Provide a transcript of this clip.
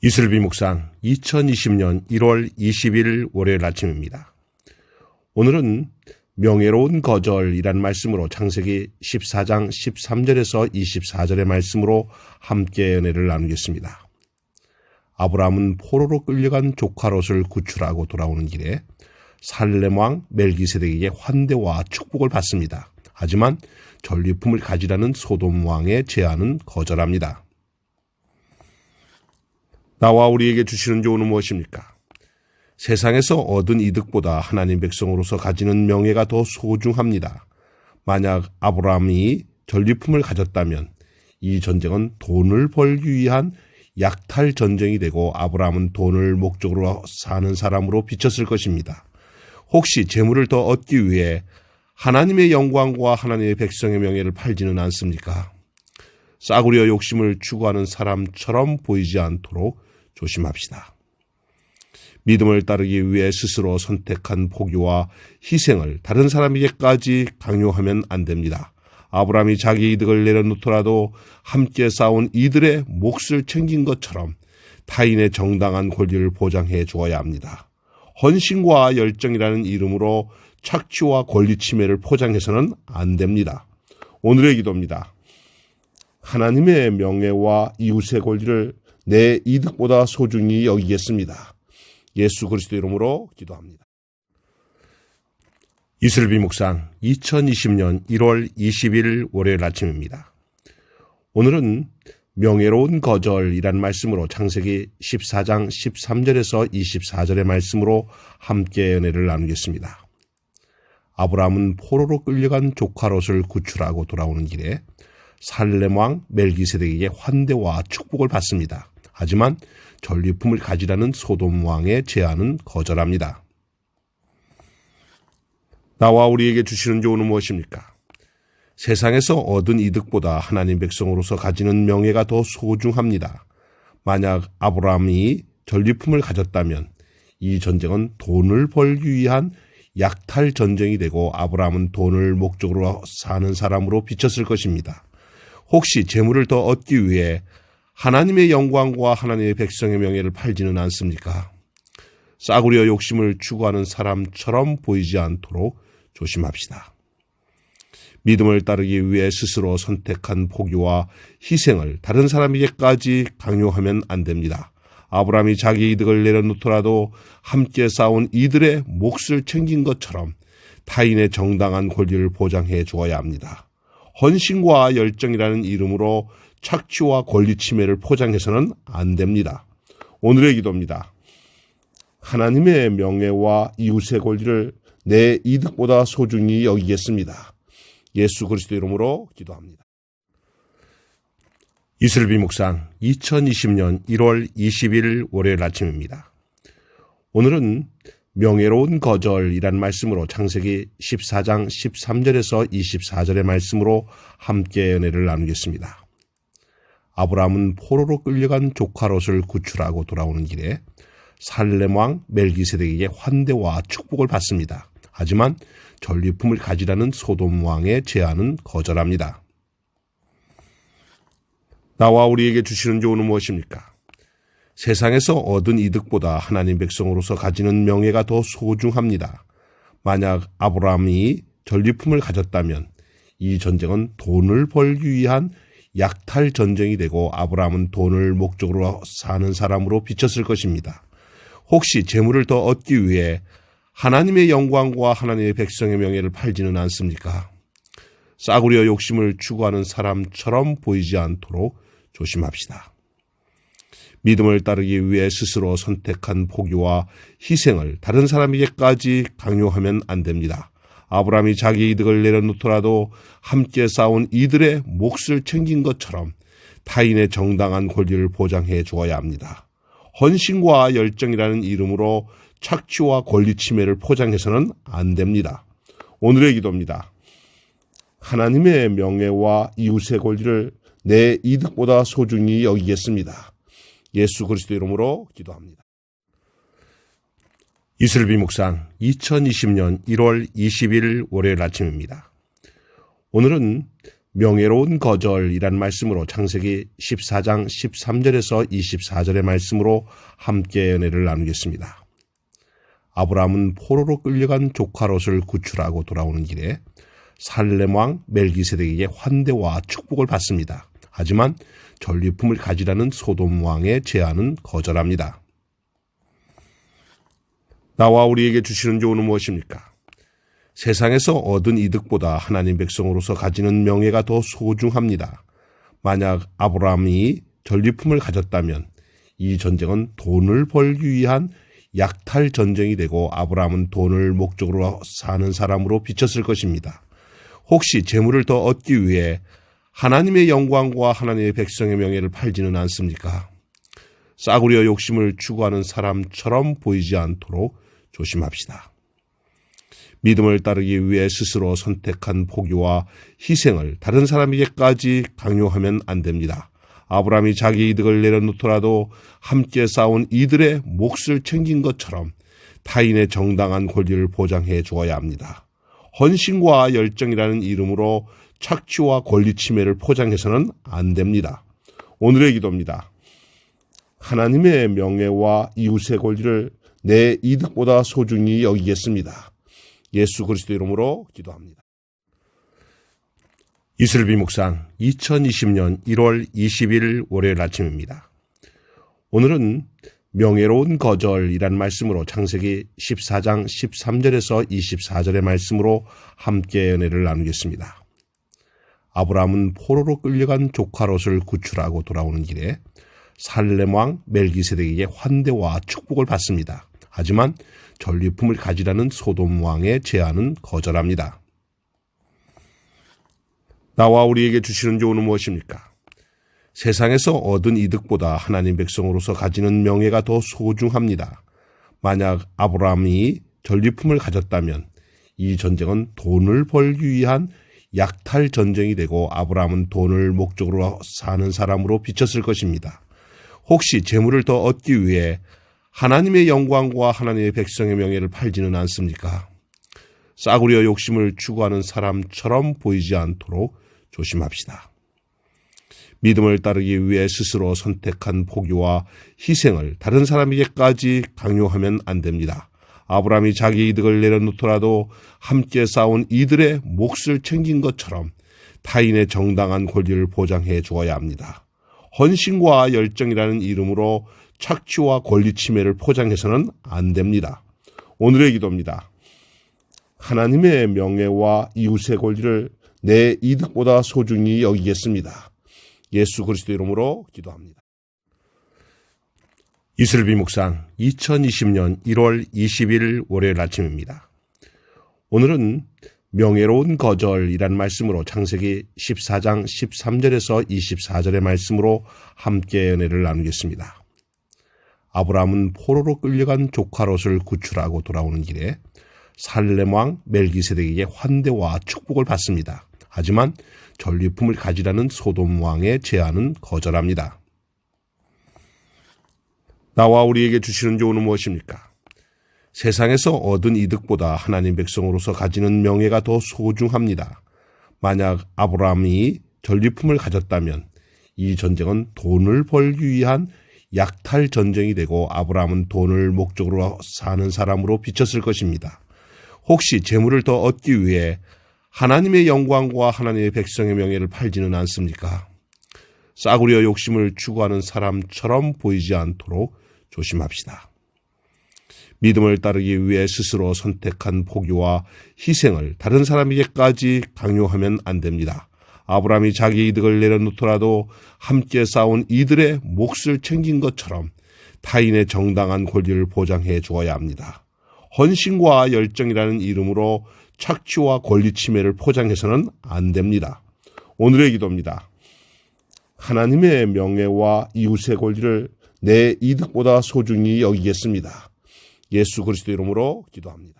이슬비 묵상 2020년 1월 20일 월요일 아침입니다. 오늘은 명예로운 거절이라는 말씀으로 창세기 14장 13절에서 24절의 말씀으로 함께 은혜를 나누겠습니다. 아브라함은 포로로 끌려간 조카 롯을 구출하고 돌아오는 길에 살렘 왕 멜기세덱에게 환대와 축복을 받습니다. 하지만 전리품을 가지라는 소돔 왕의 제안은 거절합니다. 나와 우리에게 주시는 조언은 무엇입니까? 세상에서 얻은 이득보다 하나님 백성으로서 가지는 명예가 더 소중합니다. 만약 아브라함이 전리품을 가졌다면 이 전쟁은 돈을 벌기 위한 약탈 전쟁이 되고 아브라함은 돈을 목적으로 사는 사람으로 비쳤을 것입니다. 혹시 재물을 더 얻기 위해 하나님의 영광과 하나님의 백성의 명예를 팔지는 않습니까? 싸구려 욕심을 추구하는 사람처럼 보이지 않도록 조심합시다. 믿음을 따르기 위해 스스로 선택한 포기와 희생을 다른 사람에게까지 강요하면 안 됩니다. 아브라함이 자기 이득을 내려놓더라도 함께 싸운 이들의 몫을 챙긴 것처럼 타인의 정당한 권리를 보장해 주어야 합니다. 헌신과 열정이라는 이름으로 착취와 권리 침해를 포장해서는 안 됩니다. 오늘의 기도입니다. 하나님의 명예와 이웃의 권리를 내 이득보다 소중히 여기겠습니다. 예수 그리스도 이름으로 기도합니다. 이슬비 묵상 2020년 1월 20일 월요일 아침입니다. 오늘은 명예로운 거절이라는 말씀으로 창세기 14장 13절에서 24절의 말씀으로 함께 은혜를 나누겠습니다. 아브라함은 포로로 끌려간 조카 롯을 구출하고 돌아오는 길에 살렘 왕 멜기세덱에게 환대와 축복을 받습니다. 하지만 전리품을 가지라는 소돔 왕의 제안은 거절합니다. 나와 우리에게 주시는 조언은 무엇입니까? 세상에서 얻은 이득보다 하나님 백성으로서 가지는 명예가 더 소중합니다. 만약 아브라함이 전리품을 가졌다면 이 전쟁은 돈을 벌기 위한 약탈 전쟁이 되고 아브라함은 돈을 목적으로 사는 사람으로 비쳤을 것입니다. 혹시 재물을 더 얻기 위해 하나님의 영광과 하나님의 백성의 명예를 팔지는 않습니까? 싸구려 욕심을 추구하는 사람처럼 보이지 않도록 조심합시다. 믿음을 따르기 위해 스스로 선택한 포기와 희생을 다른 사람에게까지 강요하면 안 됩니다. 아브라함이 자기 이득을 내려놓더라도 함께 싸운 이들의 몫을 챙긴 것처럼 타인의 정당한 권리를 보장해 주어야 합니다. 헌신과 열정이라는 이름으로 착취와 권리 침해를 포장해서는 안 됩니다. 오늘의 기도입니다. 하나님의 명예와 이웃의 권리를 내 이득보다 소중히 여기겠습니다. 예수 그리스도 이름으로 기도합니다. 이슬비 묵상 2020년 1월 20일 월요일 아침입니다. 오늘은 명예로운 거절이라는 말씀으로 창세기 14장 13절에서 24절의 말씀으로 함께 은혜를 나누겠습니다. 아브라함은 포로로 끌려간 조카 롯을 구출하고 돌아오는 길에 살렘 왕 멜기세덱에게 환대와 축복을 받습니다. 하지만 전리품을 가지라는 소돔 왕의 제안은 거절합니다. 나와 우리에게 주시는 조언은 무엇입니까? 세상에서 얻은 이득보다 하나님 백성으로서 가지는 명예가 더 소중합니다. 만약 아브라함이 전리품을 가졌다면 이 전쟁은 돈을 벌기 위한 약탈 전쟁이 되고 아브라함은 돈을 목적으로 사는 사람으로 비쳤을 것입니다. 혹시 재물을 더 얻기 위해 하나님의 영광과 하나님의 백성의 명예를 팔지는 않습니까? 싸구려 욕심을 추구하는 사람처럼 보이지 않도록 조심합시다. 믿음을 따르기 위해 스스로 선택한 포기와 희생을 다른 사람에게까지 강요하면 안 됩니다. 아브라함이 자기 이득을 내려놓더라도 함께 싸운 이들의 몫을 챙긴 것처럼 타인의 정당한 권리를 보장해 주어야 합니다. 헌신과 열정이라는 이름으로 착취와 권리 침해를 포장해서는 안 됩니다. 오늘의 기도입니다. 하나님의 명예와 이웃의 권리를 내 이득보다 소중히 여기겠습니다. 예수 그리스도 이름으로 기도합니다. 이슬비 묵상 2020년 1월 20일 월요일 아침입니다. 오늘은 명예로운 거절이란 말씀으로 창세기 14장 13절에서 24절의 말씀으로 함께 은혜를 나누겠습니다. 아브라함은 포로로 끌려간 조카 롯을 구출하고 돌아오는 길에 살렘 왕 멜기세덱에게 환대와 축복을 받습니다. 하지만 전리품을 가지라는 소돔 왕의 제안은 거절합니다. 나와 우리에게 주시는 조언은 무엇입니까? 세상에서 얻은 이득보다 하나님 백성으로서 가지는 명예가 더 소중합니다. 만약 아브라함이 전리품을 가졌다면 이 전쟁은 돈을 벌기 위한 약탈 전쟁이 되고 아브라함은 돈을 목적으로 사는 사람으로 비쳤을 것입니다. 혹시 재물을 더 얻기 위해 하나님의 영광과 하나님의 백성의 명예를 팔지는 않습니까? 싸구려 욕심을 추구하는 사람처럼 보이지 않도록 조심합시다. 믿음을 따르기 위해 스스로 선택한 포기와 희생을 다른 사람에게까지 강요하면 안 됩니다. 아브라함이 자기 이득을 내려놓더라도 함께 싸운 이들의 몫을 챙긴 것처럼 타인의 정당한 권리를 보장해 주어야 합니다. 헌신과 열정이라는 이름으로 착취와 권리 침해를 포장해서는 안 됩니다. 오늘의 기도입니다. 하나님의 명예와 이웃의 권리를 내 이득보다 소중히 여기겠습니다. 예수 그리스도 이름으로 기도합니다. 이슬비 묵상 2020년 1월 20일 월요일 아침입니다. 오늘은 명예로운 거절이란 말씀으로 창세기 14장 13절에서 24절의 말씀으로 함께 은혜를 나누겠습니다. 아브라함은 포로로 끌려간 조카 롯을 구출하고 돌아오는 길에 살렘 왕 멜기세덱에게 환대와 축복을 받습니다. 하지만 전리품을 가지라는 소돔 왕의 제안은 거절합니다. 나와 우리에게 주시는 조언은 무엇입니까? 세상에서 얻은 이득보다 하나님 백성으로서 가지는 명예가 더 소중합니다. 만약 아브라함이 전리품을 가졌다면 이 전쟁은 돈을 벌기 위한 약탈 전쟁이 되고 아브라함은 돈을 목적으로 사는 사람으로 비쳤을 것입니다. 혹시 재물을 더 얻기 위해 하나님의 영광과 하나님의 백성의 명예를 팔지는 않습니까? 싸구려 욕심을 추구하는 사람처럼 보이지 않도록 조심합시다. 믿음을 따르기 위해 스스로 선택한 포기와 희생을 다른 사람에게까지 강요하면 안 됩니다. 아브라함이 자기 이득을 내려놓더라도 함께 싸운 이들의 몫을 챙긴 것처럼 타인의 정당한 권리를 보장해 주어야 합니다. 헌신과 열정이라는 이름으로 착취와 권리 침해를 포장해서는 안 됩니다. 오늘의 기도입니다. 하나님의 명예와 이웃의 권리를 내 이득보다 소중히 여기겠습니다. 예수 그리스도 이름으로 기도합니다. 이슬비 묵상 2020년 1월 20일 월요일 아침입니다. 오늘은 명예로운 거절이란 말씀으로 창세기 14장 13절에서 24절의 말씀으로 함께 은혜를 나누겠습니다. 아브라함은 포로로 끌려간 조카 롯을 구출하고 돌아오는 길에 살렘 왕 멜기세덱에게 환대와 축복을 받습니다. 하지만 전리품을 가지라는 소돔 왕의 제안은 거절합니다. 나와 우리에게 주시는 조언은 무엇입니까? 세상에서 얻은 이득보다 하나님 백성으로서 가지는 명예가 더 소중합니다. 만약 아브라함이 전리품을 가졌다면 이 전쟁은 돈을 벌기 위한 약탈 전쟁이 되고 아브라함은 돈을 목적으로 사는 사람으로 비쳤을 것입니다. 혹시 재물을 더 얻기 위해 하나님의 영광과 하나님의 백성의 명예를 팔지는 않습니까? 싸구려 욕심을 추구하는 사람처럼 보이지 않도록 조심합시다. 믿음을 따르기 위해 스스로 선택한 포기와 희생을 다른 사람에게까지 강요하면 안 됩니다. 아브라함이 자기 이득을 내려놓더라도 함께 싸운 이들의 몫을 챙긴 것처럼 타인의 정당한 권리를 보장해 주어야 합니다. 헌신과 열정이라는 이름으로 착취와 권리 침해를 포장해서는 안 됩니다. 오늘의 기도입니다. 하나님의 명예와 이웃의 권리를 내 이득보다 소중히 여기겠습니다. 예수 그리스도 이름으로 기도합니다.